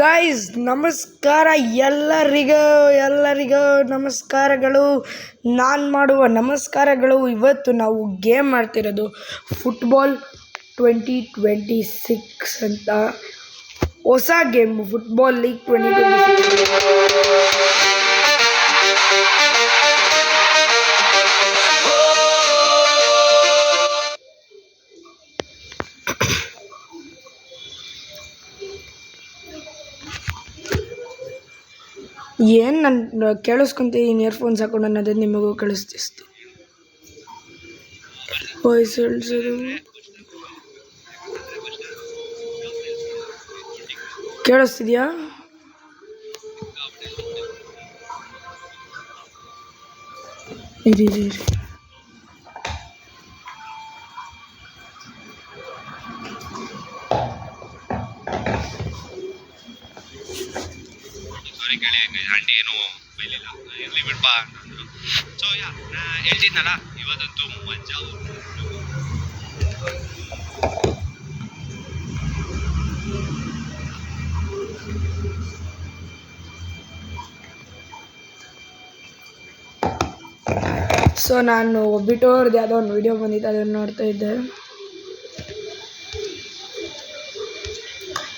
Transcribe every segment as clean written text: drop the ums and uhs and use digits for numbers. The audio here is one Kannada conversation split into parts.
ಗೈಸ್ ನಮಸ್ಕಾರ ಎಲ್ಲರಿಗೂ ನಮಸ್ಕಾರಗಳು. ನಾನು ಮಾಡುವ ನಮಸ್ಕಾರಗಳು. ಇವತ್ತು ನಾವು ಗೇಮ್ ಮಾಡ್ತಿರೋದು ಫುಟ್ಬಾಲ್ 2026 ಅಂತ ಹೊಸ ಗೇಮ್, ಫುಟ್ಬಾಲ್ ಲೀಗ್ 2026. ಏನು ನಾನು ಕೇಳಿಸ್ಕೊಂತೀನಿ ಇಯರ್ಫೋನ್ಸ್ ಹಾಕೊಂಡು, ನಾನು ಅದೇ ನಿಮಗೂ ಕೇಳಿಸ್ತಿಸ್ತೀನಿ. ವಾಯ್ಸ್ ಹೇಳ್ಸೋದು ಕೇಳಿಸ್ತಿದ್ಯಾ? ಇರಿ ಆಂಟಿ ಏನು ಬೈಲಿಲ್ಲ, ಇರ್ಲಿ ಬಿಡ್ಬಾ ಅಂತಂದ್ರು. ಸೊ ನಾ ಹೇಳ್ತಿದ್ನಲ್ಲ, ಇವತ್ತಂತೂ ಮಜಾ. ಸೊ ನಾನು ಒಬ್ಬಿಟ್ಟವ್ರದ್ದು ಯಾವುದೋ ಒಂದು ವಿಡಿಯೋ ಬಂದಿತ್ತು, ಅದನ್ನು ನೋಡ್ತಾ ಇದ್ದೆ.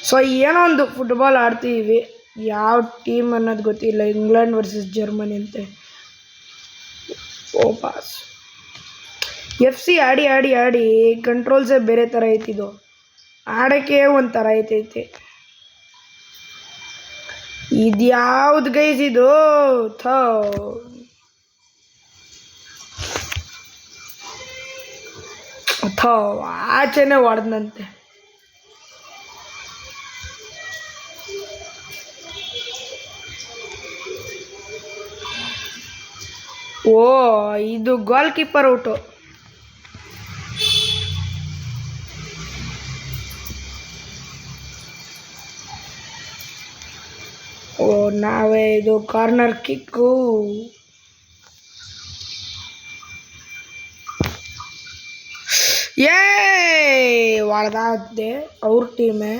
ಸೊ ಏನೋ ಒಂದು ಫುಟ್ಬಾಲ್ ಆಡ್ತೀವಿ, ಯಾವ ಟೀಮ್ ಅನ್ನೋದು ಗೊತ್ತಿಲ್ಲ. ಇಂಗ್ಲೆಂಡ್ ವರ್ಸಸ್ ಜರ್ಮನಿ ಅಂತೆ. ಓ ಪಾಸ್. FC ಆಡಿ ಕಂಟ್ರೋಲ್ಸೇ ಬೇರೆ ಥರ ಐತಿದು, ಆಡೋಕ್ಕೆ ಒಂಥರ ಐತೈತೆ. ಇದ್ಯಾವ್ದು ಗೈಸ್ ಇದು? ಆಚೆನೆ ಹೊಡೆದ್ನಂತೆ. ಓ, ಇದು ಗೋಲ್ ಕೀಪರ್ ಔಟು. ಓ, ನಾವೇ ಇದು ಕಾರ್ನರ್ ಕಿಕ್ಕು. ಹೊಡೆದಾದೆ ಅವ್ರ ಟೀಮೇ.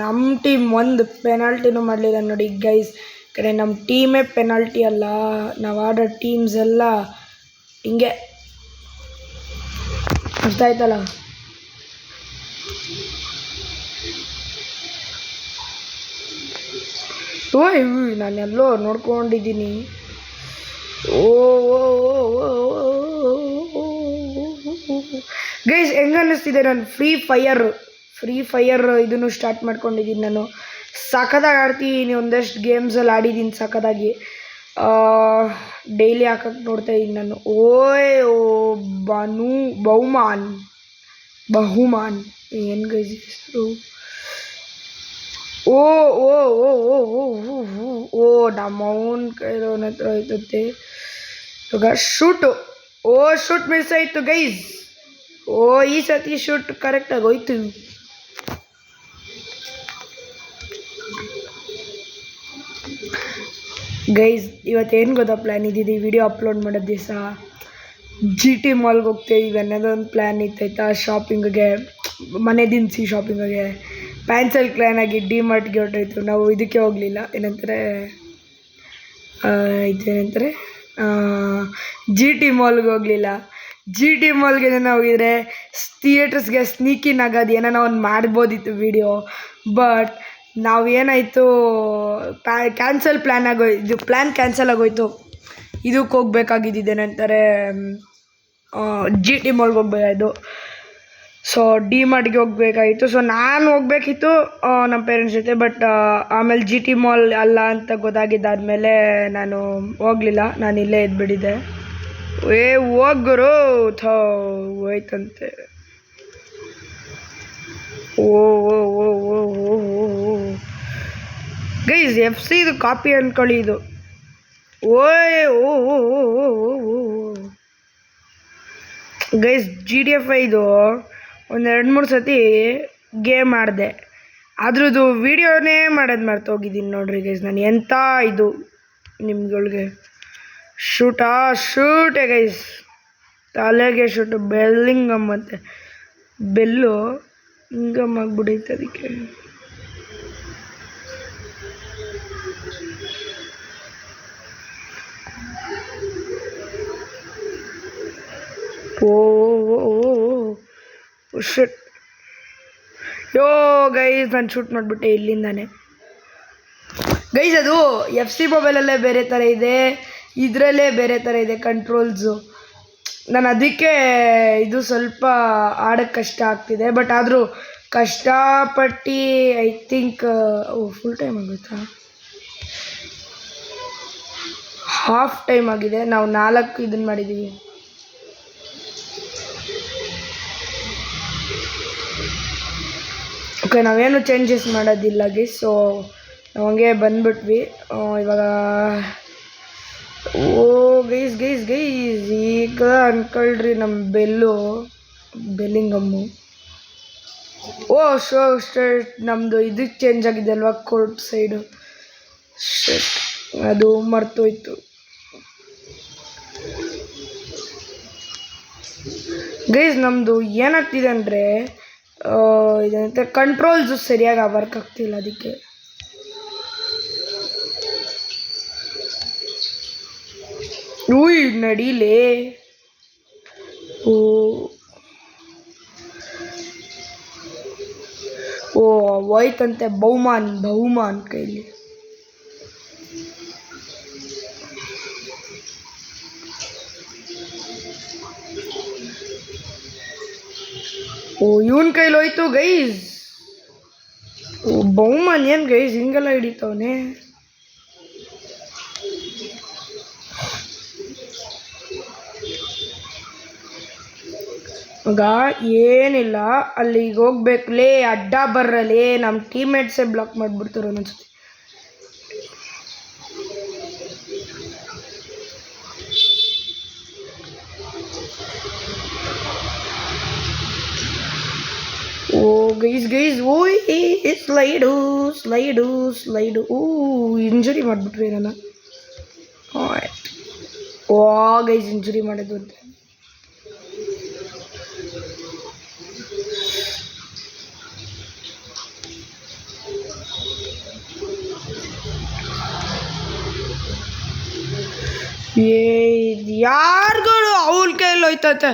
ನಮ್ಮ ಟೀಮ್ ಒಂದು ಪೆನಾಲ್ಟಿನೂ ಮಾಡಲಿಲ್ಲ ನೋಡಿ ಗೈಸ್. ಕಡೆ ನಮ್ಮ ಟೀಮೇ ಪೆನಾಲ್ಟಿ ಅಲ್ಲ, ನಾವು ಆಡೋ ಟೀಮ್ಸ್ ಎಲ್ಲ ಹಿಂಗೆ, ಅರ್ಥ ಆಯ್ತಲ್ಲ? ನಾನೆಲ್ಲೋ ನೋಡ್ಕೊಂಡಿದ್ದೀನಿ. ಗೈಸ್ ಹೆಂಗೆ ಅನ್ನಿಸ್ತಿದೆ, ನಾನು ಫ್ರೀ ಫೈರ್ ಇದನ್ನು ಸ್ಟಾರ್ಟ್ ಮಾಡ್ಕೊಂಡಿದ್ದೀನಿ. ನಾನು ಸಖತ್ತಾಗಿ ಆಡ್ತೀನಿ, ಒಂದಷ್ಟು ಗೇಮ್ಸಲ್ಲಿ ಆಡಿದ್ದೀನಿ ಸಖತ್ತಾಗಿ. ಡೈಲಿ ಹಾಕಕ್ಕೆ ನೋಡ್ತಾ ಇದ್ದೀನಿ ನಾನು. ಬಹುಮಾನ್ ಏನು ಗೈಸ್ ಹೆಸರು? ನಮ್ಮ ಅವನ ಕೈಲವನ ಹತ್ರ ಆಯ್ತತ್ತೆ. ಇವಾಗ ಶೂಟು. ಶೂಟ್ ಮಿಸ್ ಆಯಿತು ಗೈಸ್. ಈ ಸತಿ ಶೂಟ್ ಕರೆಕ್ಟಾಗಿ ಹೋಯ್ತು. ಗೈಸ್ ಇವತ್ತೇನು ಗೊತ್ತಾ ಪ್ಲ್ಯಾನ್ ಇದ್ದಿದ್ದು? ವಿಡಿಯೋ ಅಪ್ಲೋಡ್ ಮಾಡೋದು ದಿವಸ GT ಮಾಲ್ಗೆ ಹೋಗ್ತಾಯಿದ್ದೀವಿ ಅನ್ನೋದೊಂದು ಪ್ಲ್ಯಾನ್ ಇತ್ತಾಯ್ತಾ. ಶಾಪಿಂಗಿಗೆ, ಮನೆ ದಿನಸಿ ಶಾಪಿಂಗಿಗೆ. ಪ್ಯಾನ್ಸಲ್ ಕ್ಲಾನಾಗಿ ಡಿಮಾರ್ಟ್ಗೆ ಹೊರಟೋಯ್ತು. ನಾವು ಇದಕ್ಕೆ ಹೋಗಲಿಲ್ಲ, ಏನಂತಾರೆ GT ಮಾಲ್ಗೆ ಹೋಗಲಿಲ್ಲ. GT ಮಾಲ್ಗೆ ಏನೋ ಹೋಗಿದ್ರೆ ಥಿಯೇಟರ್ಸ್ಗೆ ಸ್ನೀಕಿನ್ ಆಗೋದು ಏನೋ ಒಂದು ಮಾಡ್ಬೋದಿತ್ತು ವಿಡಿಯೋ. ಬಟ್ ನಾವು ಏನಾಯಿತು, ಪ್ಲ್ಯಾನ್ ಕ್ಯಾನ್ಸಲ್ ಆಗೋಯ್ತು. ಇದಕ್ಕೆ ಹೋಗ್ಬೇಕಾಗಿದ್ದು ಏನಂತಾರೆ, GT ಮಾಲ್ಗೆ ಹೋಗ್ಬೇಕಾಯ್ತು. ಸೊ ಡಿಮಾರ್ಟ್ಗೆ ಹೋಗ್ಬೇಕಾಗಿತ್ತು. ಸೊ ನಾನು ಹೋಗ್ಬೇಕಿತ್ತು ನಮ್ಮ ಪೇರೆಂಟ್ಸ್ ಜೊತೆ. ಬಟ್ ಆಮೇಲೆ GT ಮಾಲ್ ಅಲ್ಲ ಅಂತ ಗೊತ್ತಾಗಿದ್ದಾದಮೇಲೆ ನಾನು ಹೋಗಲಿಲ್ಲ. ನಾನು ಇಲ್ಲೇ ಇದ್ಬಿಟ್ಟಿದ್ದೆ. ಹೋಗ್ರು ಹೋಯ್ತಂತೆ. ಗೈಸ್ FC ಇದು ಕಾಪಿ ಅಂದ್ಕೊಳ್ಳಿ. ಇದು ಗೈಸ್ GDFI ಇದು ಒಂದು 2-3 ಸತಿ ಗೇಮ್ ಆಡಿದೆ, ಅದ್ರದ್ದು ವಿಡಿಯೋನೇ ಮಾಡೋದು ಮರ್ತೋಗಿದ್ದೀನಿ ನೋಡ್ರಿ ಗೈಸ್. ನಾನು ಎಂಥ ಇದು ನಿಮ್ಗಳಿಗೆ ಶೂಟೇ ಗೈಸ್, ತಲೆಗೆ ಶೂಟು. ಬೆಲ್ಲಿಂಗಮ್ ಅಂತೆ, ಬೆಲ್ಲು ಹಿಂಗಮ್ ಆಗ್ಬಿಡೈತೆ ಅದಕ್ಕೆ. ಶಿಟ್. ಯೋ ಗೈಸ್ ನಾನು ಶೂಟ್ ಮಾಡಿಬಿಟ್ಟೆ ಇಲ್ಲಿಂದಾನೆ. ಗೈಸ್ ಅದು FC ಮೊಬೈಲಲ್ಲೇ ಬೇರೆ ಥರ ಇದೆ, ಇದರಲ್ಲೇ ಬೇರೆ ಥರ ಇದೆ ಕಂಟ್ರೋಲ್ಸು. ನಾನು ಅದಕ್ಕೆ ಇದು ಸ್ವಲ್ಪ ಆಡೋಕ್ಕೆ ಕಷ್ಟ ಆಗ್ತಿದೆ. ಬಟ್ ಆದರೂ ಕಷ್ಟಪಟ್ಟು ಐ ಥಿಂಕ್ ಫುಲ್ ಟೈಮ್ ಆಗುತ್ತಾ, ಹಾಫ್ ಟೈಮ್ ಆಗಿದೆ. ನಾವು 4 ಇದನ್ನು ಮಾಡಿದ್ದೀವಿ. ಓಕೆ, ನಾವೇನು ಚೇಂಜಸ್ ಮಾಡೋದಿಲ್ಲ ಗೈಸ್. ಸೊ ನಾವು ಹಂಗೆ ಬಂದ್ಬಿಟ್ವಿ ಇವಾಗ. ಓ ಗೈಸ್ ಗೈಸ್ ಗೈಸ್ ಈಗ ಅನ್ಕೊಳ್ರಿ ನಮ್ಮ ಬೆಲ್ಲಿಂಗಮ್ಮು. ಓ ಸ್ಟೇಟ್ ನಮ್ಮದು ಇದಕ್ಕೆ ಚೇಂಜ್ ಆಗಿದೆ ಅಲ್ವಾ, ಕೋರ್ಟ್ ಸೈಡು. ಶಟ್, ಅದು ಮರ್ತೋಯ್ತು ಗೈಸ್. ನಮ್ಮದು ಏನಾಗ್ತಿದೆ ಅಂದರೆ ಇದಂತೆ ಕಂಟ್ರೋಲ್ಸು ಸರಿಯಾಗಿ ವರ್ಕ್ ಆಗ್ತಿಲ್ಲ. ಅದಕ್ಕೆ ಉಯ್ ನಡೀಲೇ. ಓ ಹೋಯ್ತಂತೆ ಬಹುಮಾನ್ ಕೈಲಿ. ಇವನ್ ಕೈಲಿ ಹೋಯ್ತು ಗೈಸ್. ಬಹುಮಾನ್ ಏನು ಗೈಸ್ ಹಿಂಗೆಲ್ಲ ಹಿಡಿತವನೆ. ಈಗ ಏನಿಲ್ಲ, ಅಲ್ಲಿಗೆ ಹೋಗ್ಬೇಕಲೇ, ಅಡ್ಡ ಬರ್ರಲೇ. ನಮ್ಮ ಟೀಮ್ಮೇಟ್ಸೇ ಬ್ಲಾಕ್ ಮಾಡಿಬಿಡ್ತಾರೆ ಒಂದೊಂದ್ಸತಿ. ಓ ಗೈಸ್ ಗೈಸ್, ಓಯ್ ಸ್ಲೈಡು. ಇಂಜುರಿ ಮಾಡಿಬಿಟ್ರಿ ನನ್ನ. ಓ ಗೈಸ್ ಇಂಜುರಿ ಮಾಡೋದು ಅಂತ. ಯಾರ್ಗಳು ಅವನ ಕೈಯಲ್ಲಿ ಹೋಯ್ತೈತೆ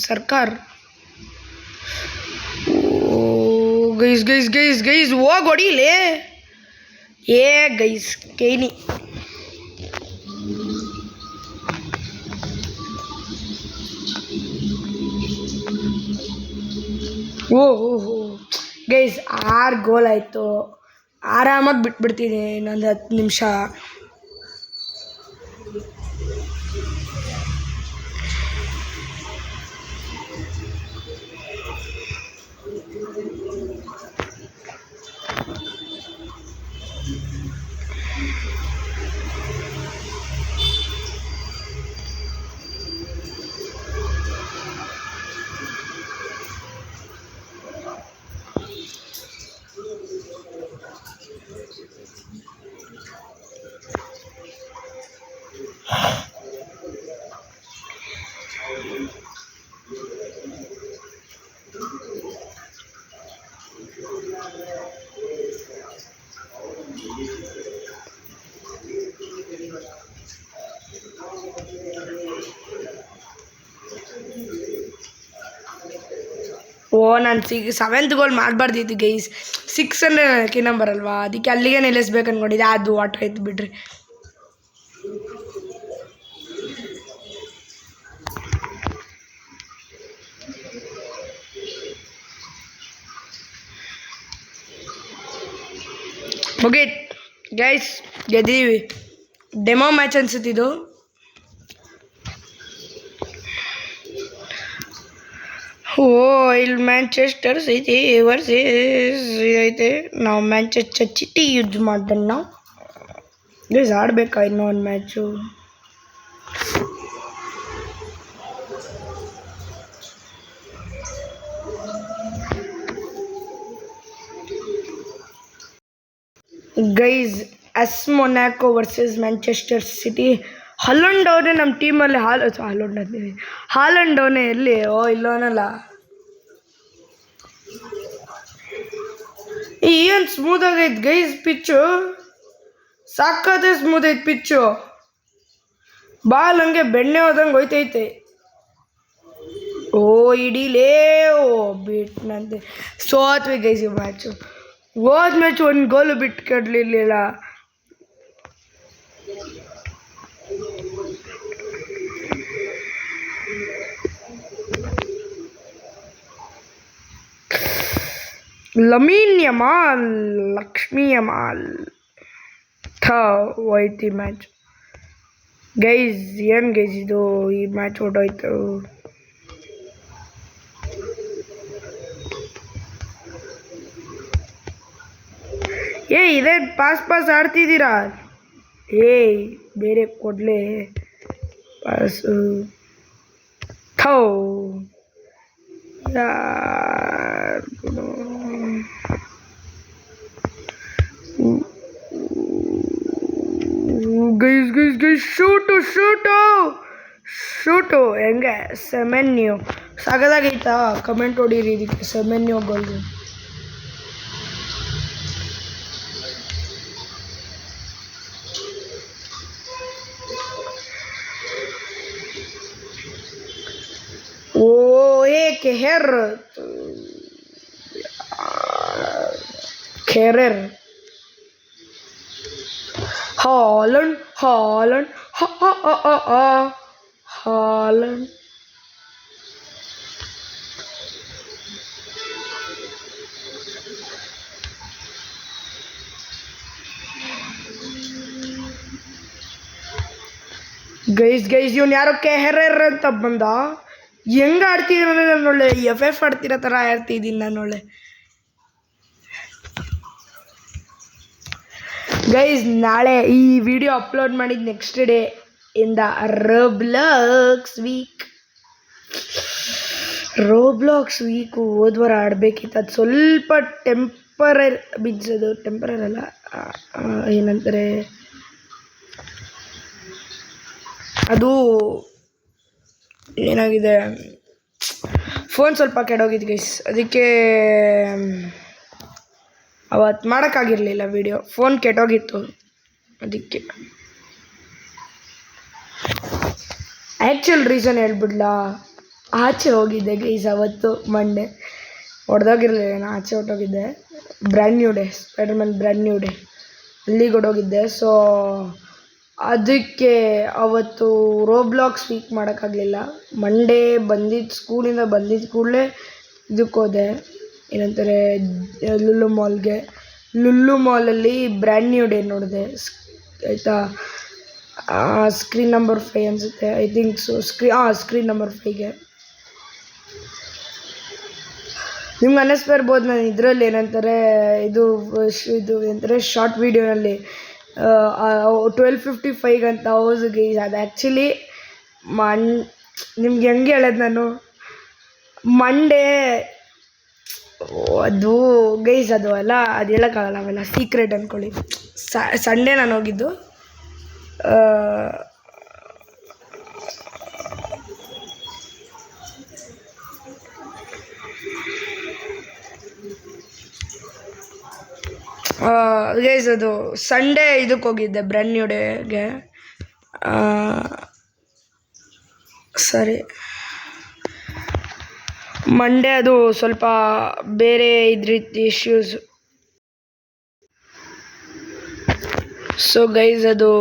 ಸರ್ಕಾರ. ಗೈಸ್ ಹೋಗಿ ಹೊಡಿಲೇ. ಗೈಸ್ ಕೇನಿ. ಓಹೋ ಗೈಸ್ 6 ಗೋಲ್ ಆಯಿತು. ಆರಾಮಾಗಿ ಬಿಟ್ಬಿಡ್ತೀನಿ ಇನ್ನೊಂದು 10 ನಿಮಿಷ. ನಾನು 7th ಗೋಲ್ ಮಾಡಬಾರ್ದಿತ್ತು ಗೈಸ್. 6 ಅಂದರೆ ನನಗೆ ನಂಬರ್ ಅಲ್ವಾ, ಅದಕ್ಕೆ ಅಲ್ಲಿಗೆ ನಿಲ್ಲಿಸ್ಬೇಕು ಅಂದ್ಕೊಂಡಿದ್ದೆ. ಅದು ಆಟ ಆಯ್ತು ಬಿಡ್ರಿ. ಓಕೆ ಗೈಸ್, ಗೆದ್ದೀವಿ. ಡೆಮೋ ಮ್ಯಾಚ್ ಅನ್ಸುತ್ತಿದ್ದು. ಇಲ್ಲಿ ಮ್ಯಾಂಚೆಸ್ಟರ್ ಸಿಟಿ ವರ್ಸಸ್ ಐತೆ. ನಾವು ಮ್ಯಾಂಚೆಸ್ಟರ್ ಸಿಟಿ ಯೂಸ್ ಮಾಡ್ದಂಗೆ ನಾವು ಗೈಸ್ ಆಡಬೇಕಾ ಇನ್ನೂ ಒಂದು match. Guys Monaco versus Manchester City. Haaland ಅವನೇ ನಮ್ಮ ಟೀಮಲ್ಲಿ. ಹಾಲಂಡ್ ಅವನೇ ಎಲ್ಲಿ? ಇಲ್ಲವನಲ್ಲ. ಏನು ಸ್ಮೂತ್ ಆಗೈತೆ ಗೈಸ್ ಪಿಚ್ಚು, ಸಾಕಾದ ಸ್ಮೂತ್ ಐತೆ ಪಿಚ್ಚು. ಬಾಲ್ ಹಂಗೆ ಬೆಣ್ಣೆ ಹೋದಂಗೆ ಹೋಯ್ತೈತೆ. ಓ ಇಡೀಲೇ ಓ ಬಿಟ್ನಂತೆ. ಸೋತ್ವಿ ಗೈಸ್ ಈ ಮ್ಯಾಚು. ಹೋದ ಮ್ಯಾಚ್ ಒಂದು ಗೋಲು ಬಿಟ್ಟು ಕಡ್ಲಿರ್ಲಿಲ್ಲ. ಲಮೀನ್ ಯಮಾಲ್, ಲಕ್ಷ್ಮಿ ಯಮಾಲ್ ಹೋಯ್ತು ಈ ಮ್ಯಾಚ್. ಗೈಸ್ ಏನು ಗೈಸ್ ಇದು, ಈ ಮ್ಯಾಚ್ ಹೊಟ್ಟೋಯ್ತು. ಇದೇ ಪಾಸ್ ಆಡ್ತಿದ್ದೀರಾ? ಬೇರೆ ಕೊಡಲೇ ಪಾಸು. ಗೈಸ್ ಶೂಟು ಹೆಂಗೆ ಸೆಮೆನ್ಯೂ ಸಾಗದಾಗೈತಾ? ಕಮೆಂಟ್ ಹೊಡೀರಿ ಇದಕ್ಕೆ, ಸೆಮೆನ್ಯೂ ಗೋಲ್ದು. Kehrer Haaland ಗೈಸ್ ಇವನು ಯಾರೋ ಕೆಹರರ್ ಅಂತ ಬಂದ. ಹೆಂಗೆ ಆಡ್ತಿದ್ದೀನಿ ನಾನು ಒಳ್ಳೆ FF ಆಡ್ತಿರೋ ಥರ ಆಡ್ತಿದ್ದೀನಿ ನಾನು ಒಳ್ಳೆ. ಗೈಸ್ ನಾಳೆ ಈ ವಿಡಿಯೋ ಅಪ್ಲೋಡ್ ಮಾಡಿದ ನೆಕ್ಸ್ಟ್ ಡೇ ಇಂದ ರೋಬ್ಲಾಕ್ಸ್ ವೀಕು ಹೋದ್ವಾರ ಆಡಬೇಕಿತ್ತು. ಅದು ಸ್ವಲ್ಪ ಟೆಂಪರರ್ ಬಿಡ್ಸೋದು, ಟೆಂಪರರ್ ಅಲ್ಲ ಏನಂತಾರೆ ಅದು, ಏನಾಗಿದೆ ಫೋನ್ ಸ್ವಲ್ಪ ಕೆಡೋಗಿದ್ದು ಗೈಸ್, ಅದಕ್ಕೆ ಅವತ್ತು ಮಾಡೋಕ್ಕಾಗಿರಲಿಲ್ಲ ವಿಡಿಯೋ. ಫೋನ್ ಕೆಟ್ಟೋಗಿತ್ತು ಅದಕ್ಕೆ. ಆ್ಯಕ್ಚುಲ್ ರೀಸನ್ ಹೇಳ್ಬಿಡ್ಲಾ, ಆಚೆ ಹೋಗಿದ್ದೆ ಗೈಸ್ ಅವತ್ತು ಮಂಡೇ. ಹೊಡೆದೋಗಿರಲಿಲ್ಲ, ಆಚೆ ಹೊಟ್ಟೋಗಿದ್ದೆ. Brand new day, Spiderman brand new day, ಅಲ್ಲಿಗೆ ಹೊಡೋಗಿದ್ದೆ. ಸೊ ಅದಕ್ಕೆ ಅವತ್ತು ರೋಬ್ಲಾಕ್ಸ್ ವೀಕ್ ಮಾಡೋಕ್ಕಾಗಲಿಲ್ಲ. ಮಂಡೇ ಸ್ಕೂಲಿಂದ ಬಂದಿದ್ದ ಕೂಡಲೇ ಇದಕ್ಕೆ ಹೋದೆ, ಏನಂತಾರೆ ಲುಲ್ಲು ಮಾಲಲ್ಲಿ ಬ್ರ್ಯಾಂಡ್ ನ್ಯೂ ಡೇ ನೋಡಿದೆ ಆಯಿತಾ. ಸ್ಕ್ರೀನ್ ನಂಬರ್ 5 ಅನಿಸುತ್ತೆ, I think so. Screen number 5ಗೆ ನಿಮ್ಗೆ ಅನ್ನಿಸ್ತಾ ಇರ್ಬೋದು ನಾನು ಇದರಲ್ಲಿ ಏನಂತಾರೆ ಇದು ಏನಂತಾರೆ ಶಾರ್ಟ್ ವೀಡಿಯೋನಲ್ಲಿ 12:55 ಅಂತ. ಹೌದು ಗೈಸ್, ಅದು ಆ್ಯಕ್ಚುಲಿ ನಿಮ್ಗೆ ಹೆಂಗೆ ಹೇಳೋದು ನಾನು, ಮಂಡೇ ಅದು ಗೈಸ್ ಅದು ಅಲ್ಲ, ಅದು ಹೇಳೋಕ್ಕಾಗಲ್ಲ, ಅವೆಲ್ಲ ಸೀಕ್ರೆಟ್ ಅಂದ್ಕೊಳ್ಳಿ. ಸಂಡೇ ನಾನು ಹೋಗಿದ್ದು. ಗೈಸ್ ಅದು ಸಂಡೇ ಇದಕ್ಕೆ ಹೋಗಿದ್ದೆ, ಬ್ರ್ಯಾಂಡ್ ನ್ಯೂ ಡೇಗೆ. ಸರಿ, ಮಂಡೇ ಅದು ಸ್ವಲ್ಪ ಬೇರೆ ಇದ್ರಿತ್ತು ಇಶ್ಯೂಸ್. ಸೊ ಗೈಸ್ ಅದು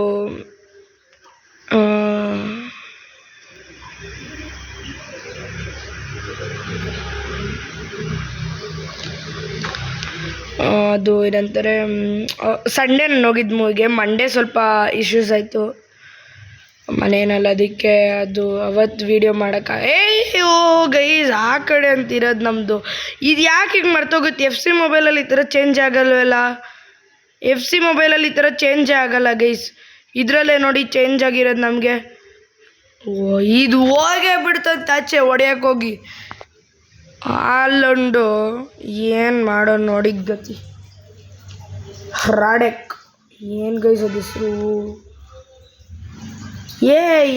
ಅದು ಏನಂತಾರೆ ಸಂಡೇ ನಾನು ಹೋಗಿದ್ದು ಮೂವಿಗೆ. ಮಂಡೇ ಸ್ವಲ್ಪ ಇಶ್ಯೂಸ್ ಆಯಿತು ಮನೇನಲ್ಲಿ, ಅದಕ್ಕೆ ಅದು ಅವತ್ತು ವೀಡಿಯೋ ಮಾಡೋಕ್ಕಾಗ ಗೈಸ್ ಆ ಕಡೆ ಅಂತಿರೋದು ನಮ್ಮದು. ಇದು ಯಾಕೆ ಹಿಂಗೆ ಮರ್ತೋಗುತ್ತೆ? FC ಮೊಬೈಲಲ್ಲಿ ಈ ಥರ ಚೇಂಜ್ ಆಗಲ್ವಲ್ಲ. FC ಮೊಬೈಲಲ್ಲಿ ಈ ಥರ ಚೇಂಜೇ ಆಗಲ್ಲ ಗೈಸ್, ಇದರಲ್ಲೇ ನೋಡಿ ಚೇಂಜ್ ಆಗಿರೋದು ನಮಗೆ. ಇದು ಹೋಗೇ ಬಿಡ್ತಂತ ಆಚೆ ಹೊಡೆಯೋಕೆ ಹೋಗಿ. ಹಾಲಂಡು ಏನು ಮಾಡೋ ನೋಡಿ ಗತಿ. ರಾಡೆಕ್ ಏನು ಗೈಸ್ ಅದು ಹೆಸರು?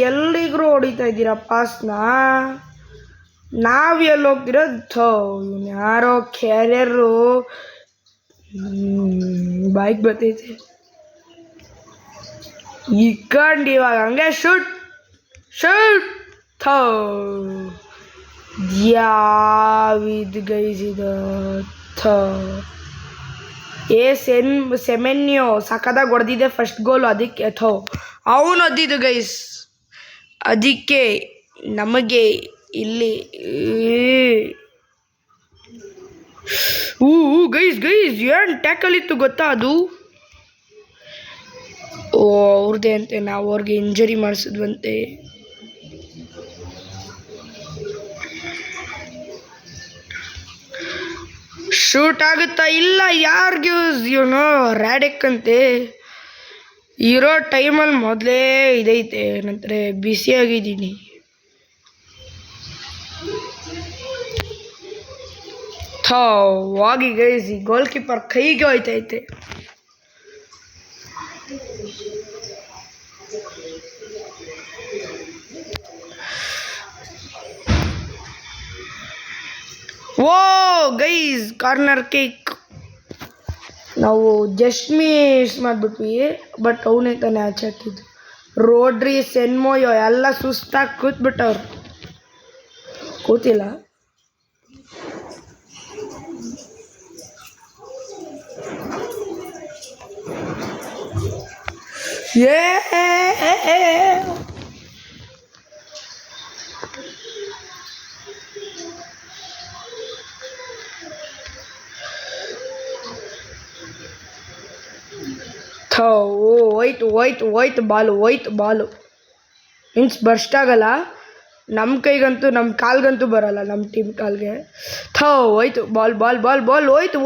ಎಲ್ಲಿಗ್ರೂ ಹೊಡಿತಾ ಇದ್ದೀರಾ ಪಾಸ್ನ? ನಾವು ಎಲ್ಲಿ ಹೋಗ್ತಿರೋದು? ಇವನು ಯಾರೋ ಕ್ಯಾರಿಯರು ಬೈಕ್ ಬರ್ತೈತೆ ಇಕ್ಕೊಂಡು ಇವಾಗ ಹಂಗೆ ಶೂಟ್ ಶರ್ಟ್ ಥೋ ಯಾವಿದ್ ಗೈಸ್ ಇದು ಥೋ ಸೆಮೆನ್ಯೋ ಸಖತ್ತಾಗಿ ಹೊಡೆದಿದೆ ಫಸ್ಟ್ ಗೋಲು ಅದಕ್ಕೆ ಥೋ ಅವನು ಹೊದ್ದಿದ್ದು ಗೈಸ್ ಅದಕ್ಕೆ ನಮಗೆ ಇಲ್ಲಿ ಗೈಸ್ ಏನು ಟ್ಯಾಕಲ್ ಇತ್ತು ಗೊತ್ತಾ ಅದು ಓ ಅವ್ರದ್ದೇ ಅಂತೆ ನಾವು ಅವ್ರಿಗೆ ಇಂಜರಿ ಮಾಡಿಸಿದ್ವಂತೆ ಶೂಟ್ ಆಗುತ್ತಾ ಇಲ್ಲ ಯಾರಿಗೆ ಇವನು ರ್ಯಾಡೆಕ್ ಅಂತೆ ಇರೋ ಟೈಮಲ್ಲಿ ಮೊದಲೇ ಇದೈತೆ ನಂತರ ಬಿಸಿಯಾಗಿದ್ದೀನಿ ಹೋಗಿ ಗೈಸ್ ಈ ಗೋಲ್ ಕೀಪರ್ ಕೈಗೆ ಹೋಯ್ತೈತೆ ಓ ಗೈಸ್ ಕಾರ್ನರ್ ಕೇಕ್ ನಾವು ಜಸ್ಟ್ ಮಿಸ್ ಮಾಡಿಬಿಟ್ವಿ ಬಟ್ ಅವನೇ ತಾನೇ ಆಚೆ ಹಾಕಿದ್ದು ರೋಡ್ರಿ ಸೆನ್ಮೋಯೋ ಎಲ್ಲ ಸುಸ್ತಾಗಿ ಕೂತ್ಬಿಟ್ಟವ್ರು ಕೂತಿಲ್ಲ ಹೋಯ್ತು ಬಾಲು ಮೀನ್ಸ್ ಬರ್ಸ್ಟ್ ಆಗಲ್ಲ ನಮ್ಮ ಕೈಗಂತೂ ನಮ್ಮ ಕಾಲ್ಗಂತೂ ಬರಲ್ಲ ನಮ್ಮ ಟೀಮ್ ಕಾಲ್ಗೆ ಹೋಯ್ತು ಬಾಲ್ ಹೋಯ್ತು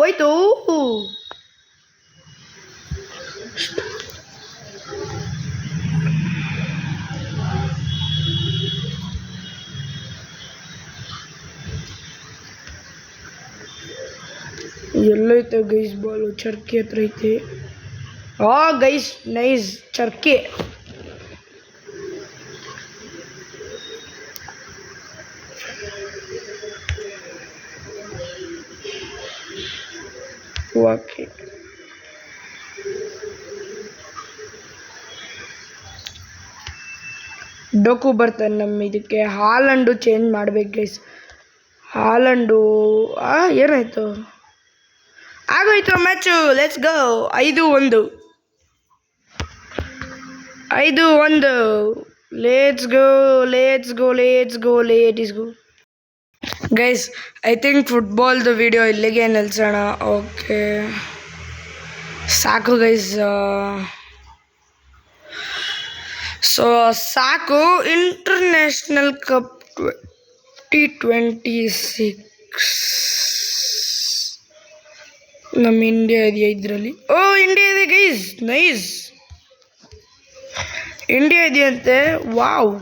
ಎಲ್ಲೈತೆ ಗೈಸ್ ಬಾಲು ಚರ್ಕಿ ಹತ್ರ ಐತೆ ಗೈಸ್ ನೈಸ್ ಚರ್ಕಿ ಓಕೆ ಡೊಕು ಬರ್ತಾನೆ ನಮ್ಮ ಇದಕ್ಕೆ ಹಾಲಂಡು ಚೇಂಜ್ ಮಾಡ್ಬೇಕು ಗೈಸ್ ಹಾಲಂಡು ಏನಾಯ್ತು ಆಗೋಯ್ತು match let's go 5-1 let's go guys I think ಫುಟ್ಬಾಲ್ದು ವಿಡಿಯೋ ಇಲ್ಲಿಗೆ ನಿಲ್ಸೋಣ ಓಕೆ ಸಾಕು ಗೈಸ್ ಸೊ ಸಾಕು ಇಂಟರ್ನ್ಯಾಷನಲ್ ಕಪ್ 2026 ನಮ್ಮ ಇಂಡಿಯಾ ಇದೆಯಾ ಇದರಲ್ಲಿ ಇಂಡಿಯಾ ಇದೆ ಗೈಸ್ ನೈಸ್ ಇಂಡಿಯಾ ಇದೆಯಂತೆ ವಾವ್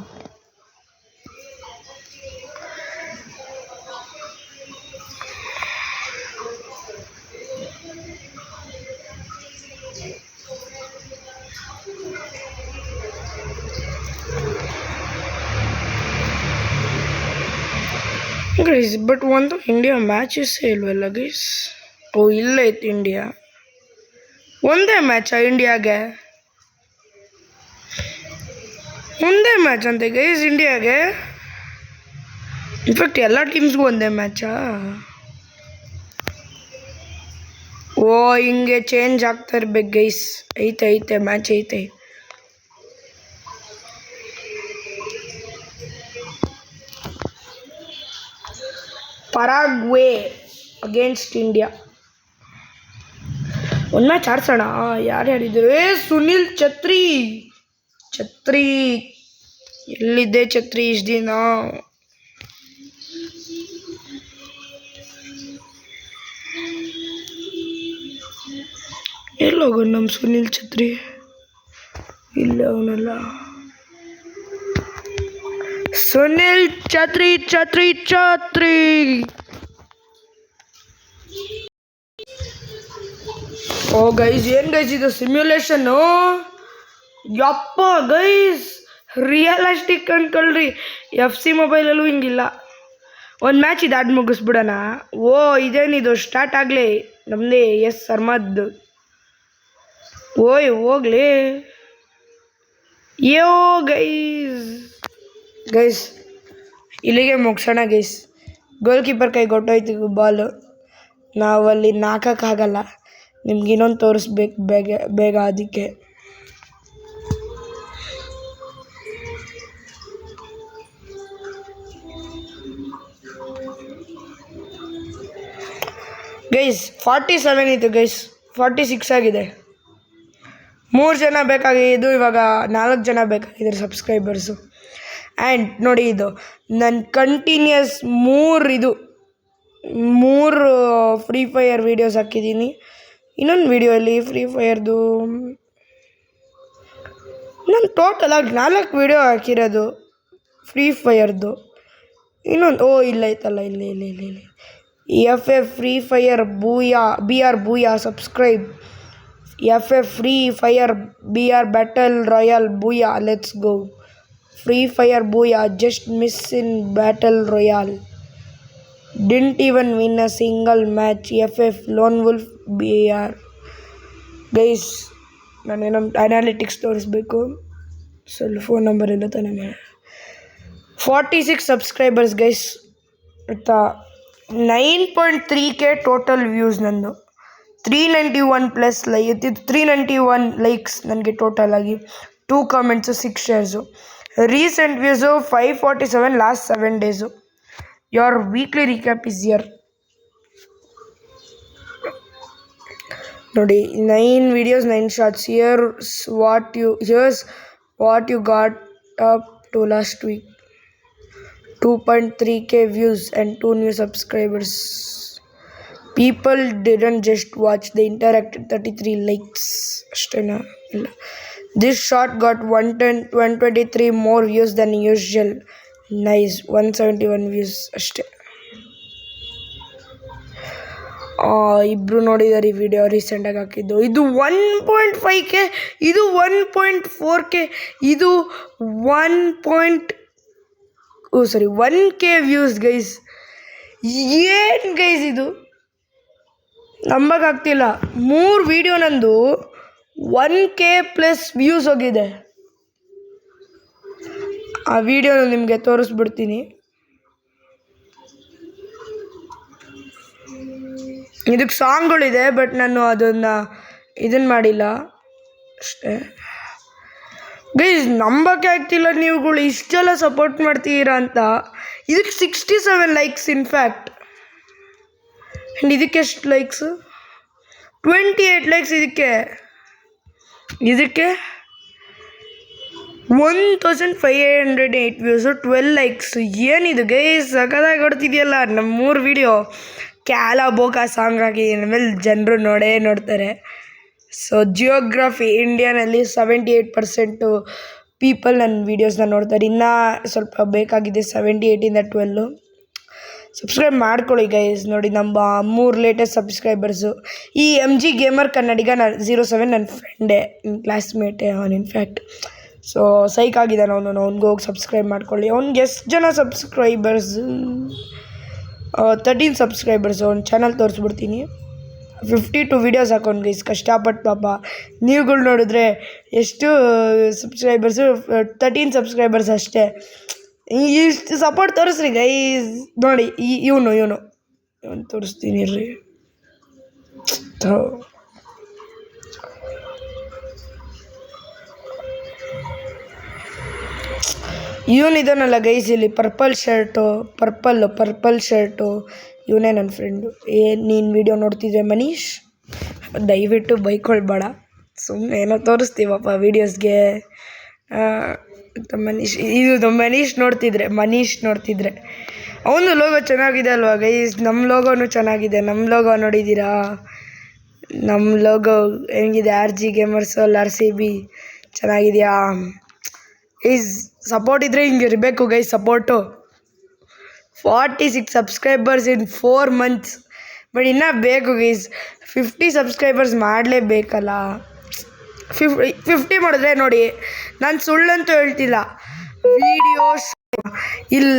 ಗೈಸ್ ಬಟ್ ಒಂದು ಇಂಡಿಯಾ ಮ್ಯಾಚಸ್ಸೇ ಇಲ್ವಲ್ಲ ಗೈಸ್ ಇಲ್ಲ ಇತ್ತು ಇಂಡಿಯಾ ಒಂದೇ ಮ್ಯಾಚಾ ಇಂಡಿಯಾಗೆ ಒಂದೇ ಮ್ಯಾಚ್ ಅಂತೆ ಗೈಸ್ ಇಂಡಿಯಾಗೆ ಇನ್ಫ್ಯಾಕ್ಟ್ ಎಲ್ಲ ಟೀಮ್ಸ್ಗೂ ಒಂದೇ ಮ್ಯಾಚಾ ಹಿಂಗೆ ಚೇಂಜ್ ಆಗ್ತಾ ಇರ್ಬೇಕು ಗೈಸ್ ಐತೆ ಮ್ಯಾಚ್ ಐತೆ ಪರಾಗ್ವೆ ಅಗೇನ್ಸ್ಟ್ ಇಂಡಿಯಾ ಒಂದು ಮ್ಯಾಚ್ ಆಡ್ಸೋಣ ಯಾರ್ಯಾರಿದ್ರು ಸುನಿಲ್ ಛತ್ರಿ ಎಲ್ಲಿದ್ದೆ ಛತ್ರಿ ಇಷ್ಟು ದಿನ ಎಲ್ಲೋಗ ನಮ್ಮ ಸುನಿಲ್ ಛತ್ರಿ ಇಲ್ಲ ಅವನಲ್ಲ ಸುನಿಲ್ ಛತ್ರಿ ಗೈಸ್ ಏನು ಗೈಸ್ ಇದು ಸಿಮ್ಯುಲೇಷನ್ನು ಯಪ್ಪ ಗೈಸ್ ರಿಯಲಿಸ್ಟಿಕ್ ಅನ್ಕೊಳ್ರಿ FC ಮೊಬೈಲಲ್ಲೂ ಹಿಂಗಿಲ್ಲ ಒಂದು ಮ್ಯಾಚ್ ಇದಾಡ್ ಮುಗಿಸ್ಬಿಡೋಣ ಇದೇನಿದು ಸ್ಟಾರ್ಟ್ ಆಗಲಿ ನಮ್ಮದೇ ಸರ್ಮದ್ದು ಹೋಗ್ಲಿ ಗೈಸ್ ಗೈಸ್ ಇಲ್ಲಿಗೆ ಮುಗಿಸೋಣ ಗೈಸ್. ಗೋಲ್ ಕೀಪರ್ ಕೈ ಕೊಟ್ಟೋಯ್ತು ಬಾಲು. ನಾವಲ್ಲಿ ನಾಕೋಕ್ಕಾಗಲ್ಲ, ನಿಮ್ಗೆ ಇನ್ನೊಂದು ತೋರಿಸ್ಬೇಕು ಬೇಗ ಬೇಗ. ಅದಕ್ಕೆ ಗೈಸ್ 47 ಇತ್ತು ಗೈಸ್, 46 ಆಗಿದೆ. 3 ಜನ ಬೇಕಾಗಿದ್ದು, ಇವಾಗ 4 ಜನ ಬೇಕಾಗಿದ್ದಾರೆ ಸಬ್ಸ್ಕ್ರೈಬರ್ಸು. ಆ್ಯಂಡ್ ನೋಡಿ, ಇದು ನನ್ನ ಕಂಟಿನ್ಯೂಸ್ 3 ಫ್ರೀ ಫೈರ್ ವೀಡಿಯೋಸ್ ಹಾಕಿದ್ದೀನಿ. ಇನ್ನೊಂದು ವೀಡಿಯೋಲ್ಲಿ ಫ್ರೀ ಫೈರ್ದು ನಾನು ಟೋಟಲಾಗಿ 4 ವೀಡಿಯೋ ಹಾಕಿರೋದು ಫ್ರೀ ಫೈರ್ದು. ಇನ್ನೊಂದು ಇಲ್ಲ ಐತಲ್ಲ, ಇಲ್ಲಿ FF free fire booyah BR booyah subscribe. FF free fire BR battle royale booyah, let's go. Free fire booyah, just miss in battle royale, didn't even win a single match. FF lone wolf BR. Guys ನಾನೇನೋ ಅನಾಲಿಟಿಕ್ಸ್ ತೋರಿಸ್ಬೇಕು, ಸ್ವಲ್ಪ ಫೋನ್ ನಂಬರ್ ಇಲ್ಲ ತಾನೇ. 46 ಸಬ್ಸ್ಕ್ರೈಬರ್ಸ್ ಗೈಸ್ ಆಯಿತಾ. 9.3K ಟೋಟಲ್ ವ್ಯೂಸ್ ನಂದು. 391 ಪ್ಲಸ್ 391 ಲೈಕ್ಸ್ ನನಗೆ ಟೋಟಲ್ ಆಗಿ. 2 comments, 6 shares. Recent views 547 last 7 days. Your weekly recap is here. ನೋಡಿ, 9 videos 9 shorts. Here's what you got up to last week. 2.3K views and 2 new subscribers. People didn't just watch, they interacted. 33 likes. ಅಷ್ಟೇನಾ? ಇಲ್ಲ. This shot got 123 more views than usual. Nice. 171 views ಅಷ್ಟೇ. ಇಬ್ಬರು ನೋಡಿದ್ದಾರೆ ಈ ವಿಡಿಯೋ ರೀಸೆಂಟಾಗಿ ಹಾಕಿದ್ದು. ಇದು 1.5K, ಇದು 1.4K, ಇದು 1K ವ್ಯೂಸ್ ಗೈಸ್. ಏನು ಗೈಸ್ ಇದು ನಂಬಕ್ಕಾಗ್ತಿಲ್ಲ. 3 ವೀಡಿಯೋ ನಂದು 1K ಪ್ಲಸ್ ವ್ಯೂಸ್ ಹೋಗಿದೆ. ಆ ವಿಡಿಯೋನ ನಿಮಗೆ ತೋರಿಸ್ಬಿಡ್ತೀನಿ. ಇದಕ್ಕೆ ಸಾಂಗ್ಗಳಿದೆ, ಬಟ್ ನಾನು ಇದನ್ನು ಮಾಡಿಲ್ಲ ಅಷ್ಟೇ. ಗೈಸ್ ನಂಬಕ್ಕೆ ಆಗ್ತಿಲ್ಲ ನೀವುಗಳು ಇಷ್ಟೆಲ್ಲ ಸಪೋರ್ಟ್ ಮಾಡ್ತೀರಾ ಅಂತ. ಇದಕ್ಕೆ 67 ಲೈಕ್ಸ್ ಇನ್ಫ್ಯಾಕ್ಟ್. ಆ್ಯಂಡ್ ಇದಕ್ಕೆ ಎಷ್ಟು ಲೈಕ್ಸು? 28 ಲೈಕ್ಸ್. ಇದಕ್ಕೆ 1508 ವ್ಯೂಸು, 12 ಲೈಕ್ಸ್. ಏನಿದು ಗೈಸ್ ಸಖತ್ತಾಗಿ ಕೊಡ್ತಿದೆಯಲ್ಲ. ನಮ್ಮ 3 ವೀಡಿಯೋ ಕ್ಯಾಲಾ ಬೋಕಾ ಸಾಂಗ್ ಹಾಕಿ ಆಮೇಲೆ ಜನರು ನೋಡ್ತಾರೆ. ಸೊ ಜಿಯೋಗ್ರಫಿ ಇಂಡಿಯಾನಲ್ಲಿ 78% ಪೀಪಲ್ ನನ್ನ ವೀಡಿಯೋಸ್ನ ನೋಡ್ತಾರೆ. ಇನ್ನೂ ಸ್ವಲ್ಪ ಬೇಕಾಗಿದೆ, 78ಇಂದ 12. ಸಬ್ಸ್ಕ್ರೈಬ್ ಮಾಡ್ಕೊಳ್ಳಿ ಗೈಸ್. ನೋಡಿ, ನಮ್ಮ 3 ಲೇಟೆಸ್ಟ್ ಸಬ್ಸ್ಕ್ರೈಬರ್ಸು. ಈ MG ಗೇಮರ್ ಕನ್ನಡಿಗ 07 ನನ್ನ ಫ್ರೆಂಡೇ, ನನ್ನ ಕ್ಲಾಸ್ಮೇಟೇ ಅವನು ಇನ್ಫ್ಯಾಕ್ಟ್. ಸೊ ಸೈಕ್ ಆಗಿದ್ದಾನೆ ಅವ್ನಿಗೆ ಹೋಗಿ ಸಬ್ಸ್ಕ್ರೈಬ್ ಮಾಡ್ಕೊಳ್ಳಿ. ಅವ್ನಿಗೆ ಎಷ್ಟು ಜನ ಸಬ್ಸ್ಕ್ರೈಬರ್ಸು? 13 ಸಬ್ಸ್ಕ್ರೈಬರ್ಸು. ಅವ್ನ ಚಾನಲ್ ತೋರಿಸ್ಬಿಡ್ತೀನಿ. 52 ವೀಡಿಯೋಸ್ ಹಾಕೊಂಡು ಗೈಸ್ ಕಷ್ಟಪಟ್ಟು. ಪಾಪ ನೀವುಗಳು ನೋಡಿದ್ರೆ ಎಷ್ಟು ಸಬ್ಸ್ಕ್ರೈಬರ್ಸು? 13 ಸಬ್ಸ್ಕ್ರೈಬರ್ಸ್ ಅಷ್ಟೇ. ಇಷ್ಟು ಸಪೋರ್ಟ್ ತೋರಿಸ್ರಿ ಗೈಸ್. ನೋಡಿ, ಇವನು ತೋರಿಸ್ತೀನಿ ರೀ. ಇವನಿದಾನಲ್ಲ ಗೈಸ್ ಇಲ್ಲಿ ಪರ್ಪಲ್ ಶರ್ಟು, ಇವನೇ ನನ್ನ ಫ್ರೆಂಡು. ನೀನು ವೀಡಿಯೋ ನೋಡ್ತಿದ್ದೆ ಮನೀಶ್, ದಯವಿಟ್ಟು ಬೈಕೊಳ್ಬೇಡ, ಸುಮ್ಮನೆ ಏನೋ ತೋರಿಸ್ತೀವಪ್ಪ ವೀಡಿಯೋಸ್ಗೆ. ಮನೀಶ್ ನೋಡ್ತಿದ್ರೆ ಅವನು ಲೋಗೋ ಚೆನ್ನಾಗಿದೆ ಅಲ್ವಾ ಗೈಸ್? ನಮ್ಮ ಲೋಗೋನು ಚೆನ್ನಾಗಿದೆ. ನಮ್ಮ ಲೋಗೋ ನೋಡಿದ್ದೀರಾ? ನಮ್ಮ ಲೋಗೋ ಹೆಂಗಿದೆ? RG ಗೇಮರ್ಸ್ RCB ಚೆನ್ನಾಗಿದೆಯಾ ಗೈಸ್? ಸಪೋರ್ಟ್ ಇದ್ದರೆ ಹಿಂಗೆ ಇರಬೇಕು guys. Support 46 subscribers in 4 months. But ಇನ್ನೂ ಬೇಕು ಗೈಸ್. 50 ಸಬ್ಸ್ಕ್ರೈಬರ್ಸ್ ಮಾಡಲೇಬೇಕಲ್ಲ. 50 ಮಾಡಿದ್ರೆ ನೋಡಿ, ನಾನು ಸುಳ್ಳಂತೂ ಹೇಳ್ತಿಲ್ಲ. ವೀಡಿಯೋಸ್ ಇಲ್ಲಿ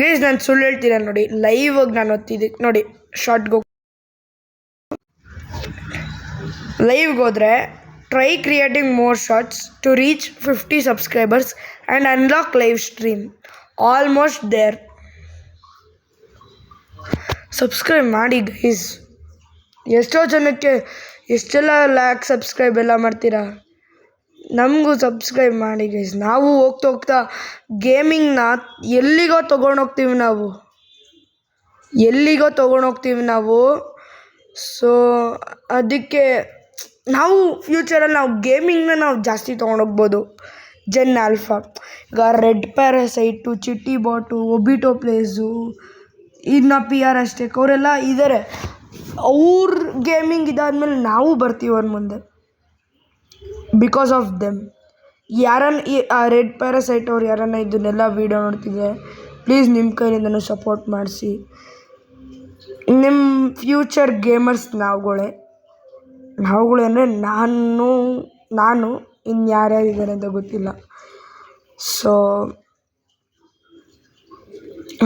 ಗೈಸ್ ನಾನು ಸುಳ್ಳು ಹೇಳ್ತೀರ ನೋಡಿ. ಲೈವಾಗಿ ನಾನು ಓದ್ತಿದ್ದೆ ನೋಡಿ. ಶಾರ್ಟ್ಗೆ ಲೈವ್ಗೆ ಹೋದರೆ try creating more shorts to reach 50 subscribers and unlock live stream almost there. Subscribe ಮಾಡಿ ಗೈಸ್. ಎಷ್ಟೋ ಜನಕ್ಕೆ ಎಷ್ಟೆಲ್ಲ ಲ್ಯಾಕ್ ಸಬ್ಸ್ಕ್ರೈಬ್ ಎಲ್ಲ ಮಾಡ್ತೀರಾ, ನಮಗೂ ಸಬ್ಸ್ಕ್ರೈಬ್ ಮಾಡಿ ಗೈಸ್. ನಾವು ಹೋಗ್ತಾ ಹೋಗ್ತಾ ಗೇಮಿಂಗ್ನ ಎಲ್ಲಿಗೋ ತೊಗೊಂಡೋಗ್ತೀವಿ ನಾವು. ಸೊ ಅದಕ್ಕೆ ನಾವು ಫ್ಯೂಚರಲ್ಲಿ ನಾವು ಗೇಮಿಂಗ್ನ ನಾವು ಜಾಸ್ತಿ ತೊಗೊಂಡೋಗ್ಬೋದು. ಜೆನ್ ಆಲ್ಫಾ, ಈಗ ರೆಡ್ ಪ್ಯಾರಾಸೈಟು, ಚಿಟ್ಟಿ ಬಾಟು, ಒಬಿಟೋ ಪ್ಲೇಸು, ಇನ್ನು PR ಅಷ್ಟೇಕ್ ಅವರೆಲ್ಲ ಇದ್ದಾರೆ. ಅವ್ರ ಗೇಮಿಂಗ್ ಇದಾದ್ಮೇಲೆ ನಾವು ಬರ್ತೀವಿ ಅವ್ರ ಮುಂದೆ ಬಿಕಾಸ್ ಆಫ್ ದೆಮ್. ಆ ರೆಡ್ ಪ್ಯಾರಾಸೈಟ್ ಅವ್ರು ಯಾರನ್ನ ಇದನ್ನೆಲ್ಲ ವೀಡಿಯೋ ನೋಡ್ತಿದ್ರೆ ಪ್ಲೀಸ್ ನಿಮ್ಮ ಕೈಯಿಂದನೂ ಸಪೋರ್ಟ್ ಮಾಡಿಸಿ. ನಿಮ್ಮ ಫ್ಯೂಚರ್ ಗೇಮರ್ಸ್ ನಾವುಗಳೇ ಅಂದರೆ ನಾನು ಇನ್ನು ಯಾರ್ಯಾರಿದ್ದಾರೆ ಅಂತ ಗೊತ್ತಿಲ್ಲ. ಸೊ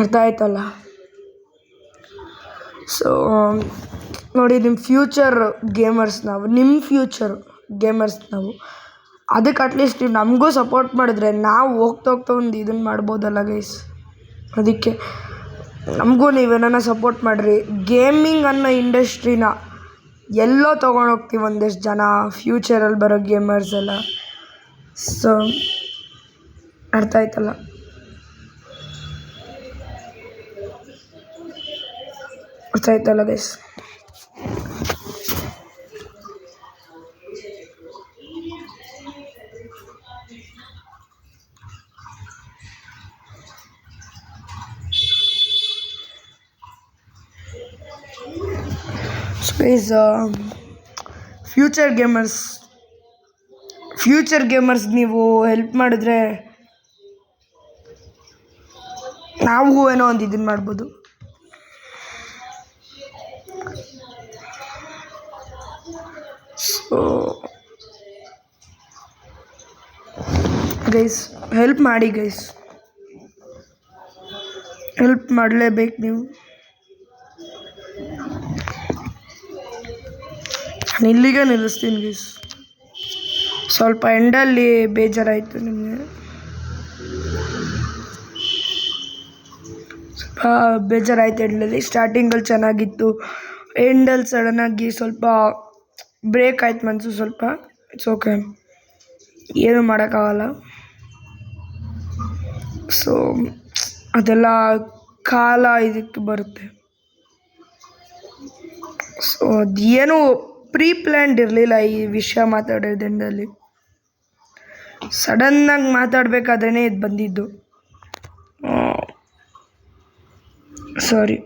ಅರ್ಥ ಆಯ್ತಲ್ಲ. ಸೊ ನೋಡಿ, ನಿಮ್ಮ ಫ್ಯೂಚರ್ ಗೇಮರ್ಸ್ ನಾವು. ಅದಕ್ಕೆ ಅಟ್ಲೀಸ್ಟ್ ನೀವು ನಮಗೂ ಸಪೋರ್ಟ್ ಮಾಡಿದ್ರೆ ನಾವು ಹೋಗ್ತಾ ಒಂದು ಇದನ್ನು ಮಾಡ್ಬೋದಲ್ಲ ಗೈಸ್. ಅದಕ್ಕೆ ನಮಗೂ ನೀವೇನ ಸಪೋರ್ಟ್ ಮಾಡಿರಿ. ಗೇಮಿಂಗ್ ಅನ್ನೋ ಇಂಡಸ್ಟ್ರಿನ ಎಲ್ಲೋ ತೊಗೊಂಡೋಗ್ತೀವಿ ಒಂದಷ್ಟು ಜನ, ಫ್ಯೂಚರಲ್ಲಿ ಬರೋ ಗೇಮರ್ಸ್ ಎಲ್ಲ. ಸೊ ಅರ್ಥ ಆಯ್ತಲ್ಲ. ಗೈಸ್. ಫ್ಯೂಚರ್ ಗೇಮರ್ಸ್ ನೀವು ಹೆಲ್ಪ್ ಮಾಡಿದ್ರೆ ನಾವು ಏನೋ ಒಂದು ಇದನ್ನು ಮಾಡ್ಬೋದು. ಸೊ ಗೈಸ್, ಹೆಲ್ಪ್ ಮಾಡಿ ಗೈಸ್. ಹೆಲ್ಪ್ ಮಾಡಲೇಬೇಕು ನೀವು. ನಾನು ಇಲ್ಲಿಗೆ ನಿಲ್ಲಿಸ್ತೀನಿ ಗೈಸ್. ಸ್ವಲ್ಪ ಎಂಡಲ್ಲಿ ಬೇಜಾರಾಯಿತು ನಿಮಗೆ, ಸ್ವಲ್ಪ ಬೇಜಾರಾಯಿತು. ಎಂಡಲ್ಲಿ ಸ್ಟಾರ್ಟಿಂಗಲ್ಲಿ ಚೆನ್ನಾಗಿತ್ತು, ಎಂಡಲ್ಲಿ ಸಡನ್ನಾಗಿ ಸ್ವಲ್ಪ ಬ್ರೇಕ್ ಆಯ್ತು ಮನಸ್ಸು ಸ್ವಲ್ಪ. ಇಟ್ಸ್ ಓಕೆ, ಏನೂ ಮಾಡೋಕ್ಕಾಗಲ್ಲ. ಸೊ ಅದೆಲ್ಲ ಕಾಲ ಇದಕ್ಕೆ ಬರುತ್ತೆ. ಸೊ ಅದೇನು ಪ್ಲ್ಯಾಂಡ್ ಇರಲಿಲ್ಲ ಈ ವಿಷಯ ಮಾತಾಡೋದು. ಎಂಡಲ್ಲಿ ಸಡನ್ನಾಗಿ ಮಾತಾಡಬೇಕಾದ್ರೆ ಇದು ಬಂದಿದ್ದು. ಸಾರಿ.